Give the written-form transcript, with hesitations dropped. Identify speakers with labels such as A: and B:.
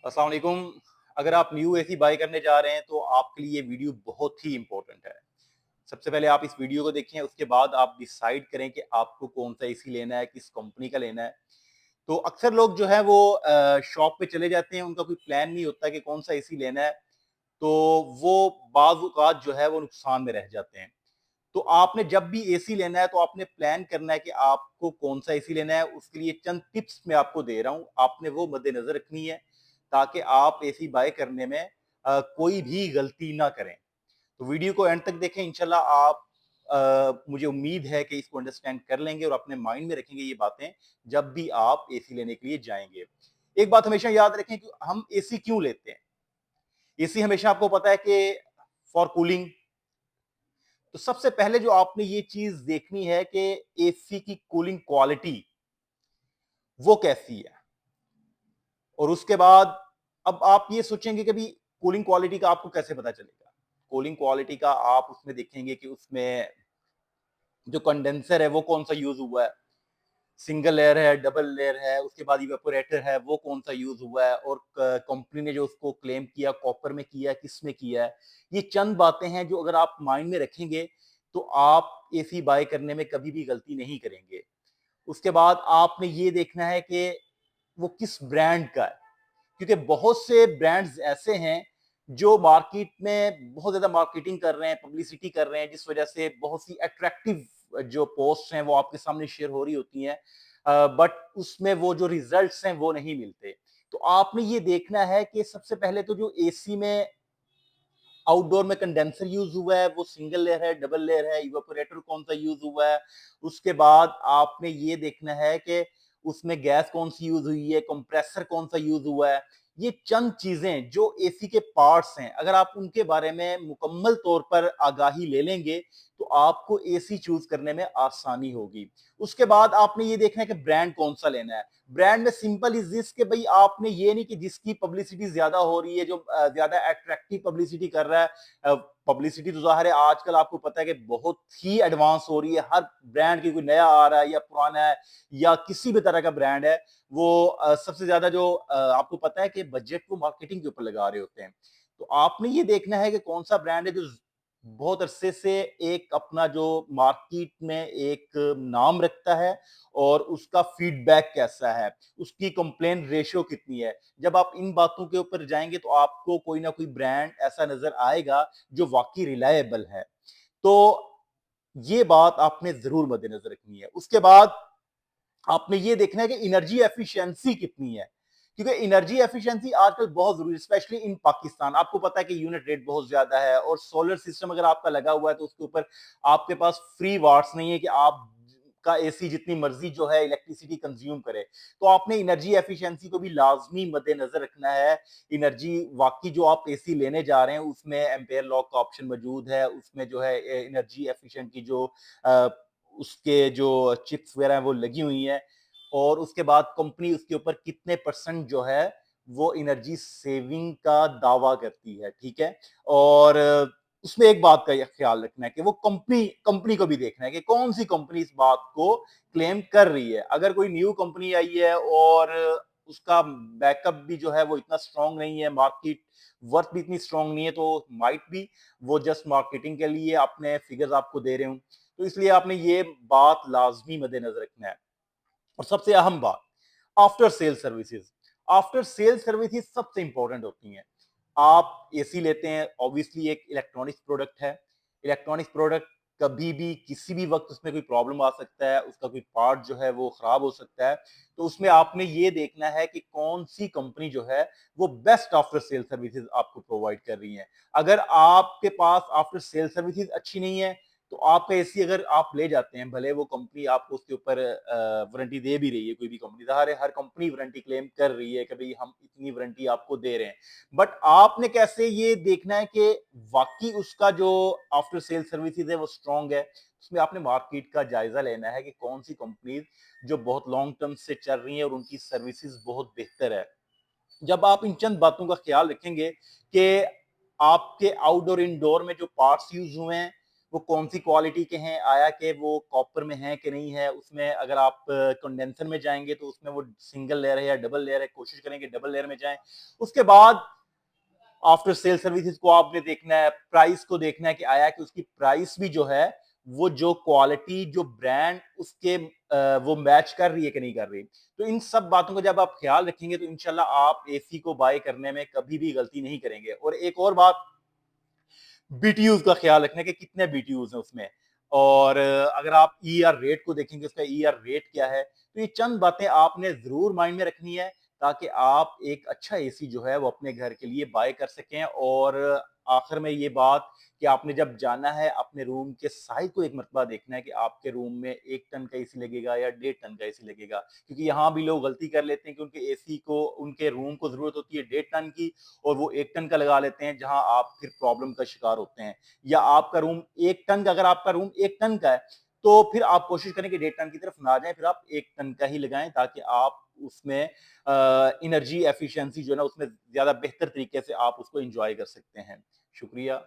A: अस्सलाम वालेकुम। अगर आप न्यू एसी बाय करने जा रहे हैं तो आपके लिए ये वीडियो बहुत ही इंपॉर्टेंट है। सबसे पहले आप इस वीडियो को देखें, उसके बाद आप डिसाइड करें कि आपको कौन सा एसी लेना है, किस कंपनी का लेना है। तो अक्सर लोग जो है वो शॉप पे चले जाते हैं, उनका कोई प्लान नहीं होता कि कौन सा एसी लेना है, तो वो बाज़ औक़ात जो है वो नुकसान में रह जाते हैं। तो आपने जब भी एसी लेना है तो आपने प्लान करना है कि आपको कौन-सा एसी लेना है, उसके लिए चंद टिप्स मैं आपको दे रहा हूँ, आपने वो मद्देनज़र रखनी है, ताकि आप एसी बाय करने में कोई भी गलती ना करें। तो वीडियो को एंड तक देखें, इंशाल्लाह आप मुझे उम्मीद है कि इसको अंडरस्टैंड कर लेंगे और अपने माइंड में रखेंगे ये बातें, जब भी आप एसी लेने के लिए जाएँगे। एक बात हमेशा याद रखें कि हम एसी क्यों लेते हैं? एसी हमेशा आपको पता है कि फॉर कूलिंग। तो सबसे पहले जो आपने ये चीज़ देखनी है कि एसी की कूलिंग क्वालिटी वो कैसी है? और उसके बाद अब आप ये सोचेंगे कि भई कूलिंग क्वालिटी का आपको कैसे पता चलेगा? कूलिंग क्वालिटी का आप उसमें देखेंगे कि उसमें जो कंडेंसर है वो कौन-सा यूज़ हुआ है, सिंगल लेयर है, डबल लेयर है, उसके बाद इवेपोरेटर है, वो कौन-सा यूज़ हुआ है और क कंपनी ने जो उसको क्लेम किया, कॉपर में किया है, किस में किया है। ये चंद बातें हैं जो अगर आप माइंड में रखेंगे, तो आप एसी बाय करने में कभी भी गलती नहीं करेंगे। उसके बाद आपने ये देखना है कि वो किस ब्रांड का है, क्योंकि बहुत से ब्रांड्स ऐसे हैं जो मार्केट में बहुत ज़्यादा मार्केटिंग कर रहे हैं, पब्लिसिटी कर रहे हैं, जिस वजह से बहुत सी अट्रैक्टिव जो पोस्ट हैं वो आपके सामने शेयर हो रही होती हैं। बट उसमें वो जो रिजल्ट्स हैं वो नहीं मिलते। तो आपने ये देखना है कि सबसे पहले तो जो एसी में आउटडोर में कंडेंसर यूज़ हुआ है, वो सिंगल लेयर है, डबल लेयर है, इवेपोरेटर कौन-सा यूज़ हुआ है। उसके बाद आपने ये देखना है कि उसमें गैस कौन-सी यूज़ हुई है, कंप्रेसर कौन-सा यूज़ हुआ है। ये चंद चीज़ें जो एसी के पार्ट्स हैं, अगर आप उनके बारे में मुकम्मल तौर पर आगाही ले लेंगे, तो आपको एसी चूज़ करने में आसानी होगी। उसके बाद आपने ये देखना है कि ब्रांड कौन-सा लेना है। ब्रांड में सिंपल इज़ दिस कि भई आपने ये नहीं कि जिसकी पब्लिसिटी ज़्यादा हो रही है, जो ज़्यादा अट्रैक्टिव पब्लिसिटी कर रहा है। अ, पब्लिसिटी तो ज़ाहिर है आजकल आपको पता है कि बहुत ही एडवांस हो रही है। हर ब्रांड की कोई नया आ रहा है या पुराना है या किसी भी तरह का ब्रांड है, वो सबसे ज़्यादा जो आपको पता है कि बजट वो मार्केटिंग के ऊपर लगा रहे होते हैं। तो आपने ये देखना है कि कौन-सा ब्रांड है जो बहुत अरसे से एक अपना जो मार्केट में एक नाम रखता है और उसका फीडबैक कैसा है, उसकी कंप्लेन रेशियो कितनी है। जब आप इन बातों के ऊपर जाएँगे तो आपको कोई ना कोई ब्रांड ऐसा नज़र आएगा जो वाक़ई रिलायबल है। तो ये बात आपने ज़रूर मद्देनज़र रखनी है। उसके बाद आपने ये देखना है कि एनर्जी एफिशिएंसी कितनी है, क्योंकि एनर्जी एफिशिएंसी आजकल बहुत ज़रूरी है, स्पेशली इन पाकिस्तान। आपको पता है कि यूनिट रेट बहुत ज़्यादा है और सोलर सिस्टम अगर आपका लगा हुआ है तो उसके ऊपर आपके पास फ्री वाट्स नहीं है कि आप का एसी जितनी मर्ज़ी जो है इलेक्ट्रिसिटी कंज़्यूम करे। तो आपने एनर्जी एफिशिएंसी को भी लाज़मी मद्देनज़र रखना है। एनर्जी वाक़ई जो आप एसी लेने जा रहे हैं उसमें एम्पेयर लॉक का ऑप्शन मौजूद है, उसमें जो है एनर्जी एफिशिएंट की जो अ, उसके जो चिप्स वगैरह हैं वो लगी हुई हैं और उसके बाद कंपनी उसके ऊपर कितने परसेंट जो है वो एनर्जी सेविंग का दावा करती है, ठीक है? और उसमें एक बात का ये ख्याल रखना है कि वो कंपनी कंपनी को भी देखना है कि कौन-सी कंपनी इस बात को क्लेम कर रही है। अगर कोई न्यू कंपनी आई है और उसका बैकअप भी जो है वो इतना स्ट्रॉन्ग नहीं है, मार्केट वर्थ भी इतनी स्ट्रॉन्ग नहीं है, तो माइट बी वो जस्ट मार्केटिंग के लिए अपने फिगर्स आपको दे रहे हों। तो इसलिए आपने ये बात लाज़मी मद्देनज़र रखना है। और सबसे अहम बात, after sale services. After sale services सबसे इंपॉर्टेंट होती हैं। आप एसी लेते हैं, ऑब्वियसली एक इलेक्ट्रॉनिक्स प्रोडक्ट है। इलेक्ट्रॉनिक्स प्रोडक्ट कभी भी किसी भी वक्त उसमें कोई प्रॉब्लम आ सकता है, उसका कोई पार्ट जो है वो खराब हो सकता है। तो उसमें आपने ये देखना है कि कौन सी कंपनी जो है वो बेस्ट आफ्टर सेल सर्विसेज आपको प्रोवाइड कर रही है। अगर आपके पास आफ्टर सेल सर्विसेज अच्छी नहीं है, तो आपका एसी अगर आप ले जाते हैं, भले वो कंपनी आपको उसके ऊपर वारंटी दे भी रही है, कोई भी कंपनी, ज़ाहिर है हर कंपनी वारंटी क्लेम कर रही है कि भई हम इतनी वारंटी आपको दे रहे हैं। बट आपने कैसे ये देखना है कि वाक़ई उसका जो आफ्टर सेल सर्विसेज़ है वो स्ट्रॉन्ग है। उसमें आपने मार्केट का जायज़ा लेना है कि कौन-सी कंपनीज़ जो बहुत लॉन्ग टर्म से चल रही हैं और उनकी सर्विसेज़ बहुत बेहतर है। जब आप इन चंद बातों का ख्याल रखेंगे कि आपके आउटडोर, इनडोर में जो पार्ट्स यूज़ हुए हैं, वो कौन-सी क्वालिटी के हैं, आया कि वो कॉपर में है कि नहीं है, उसमें अगर आप कंडेंसर में जाएँगे तो उसमें वो सिंगल लेयर है या डबल लेयर है, कोशिश करें कि डबल लेयर में जाएँ। उसके बाद आफ्टर सेल सर्विसेज को आपने देखना है, प्राइस को देखना है कि आया कि उसकी प्राइस भी जो है, वो जो क्वालिटी, जो ब्रांड उसके वो मैच कर रही है कि नहीं कर रही। तो इन सब बातों का जब आप ख्याल रखेंगे तो इंशाल्लाह आप एसी को बाय करने में कभी भी गलती नहीं करेंगे। और एक और बात, बीटीयूज़ का ख्याल रखना है कि कितने बीटीयूज़ हैं उसमें। और अगर आप ईआर रेट को देखेंगे, उसका ईआर रेट क्या है, तो ये चंद बातें आपने ज़रूर माइंड में रखनी है ताकि आप एक अच्छा एसी जो है वो अपने घर के लिए बाय कर सकें। और आखिर में ये बात कि आपने जब जाना है अपने रूम के साइज़ को एक मर्तबा देखना है कि आपके रूम में 1 टन का एसी लगेगा या 1.5 टन का एसी लगेगा। क्योंकि यहाँ भी लोग गलती कर लेते हैं कि उनके एसी को, उनके रूम को ज़रूरत होती है 1.5 टन की और वो 1 टन का लगा लेते हैं, जहाँ आप फिर प्रॉब्लम का शिकार होते हैं। या आपका रूम 1 टन का, अगर आपका रूम 1 टन का है, तो फिर आप कोशिश करें कि 1.5 टन की तरफ ना जाएँ, फिर आप 1 टन का ही लगाएँ ताकि आप उसमें एनर्जी एफिशिएंसी जो है ना, उसमें ज़्यादा बेहतर तरीके से आप उसको एन्जॉय कर सकते हैं। शुक्रिया।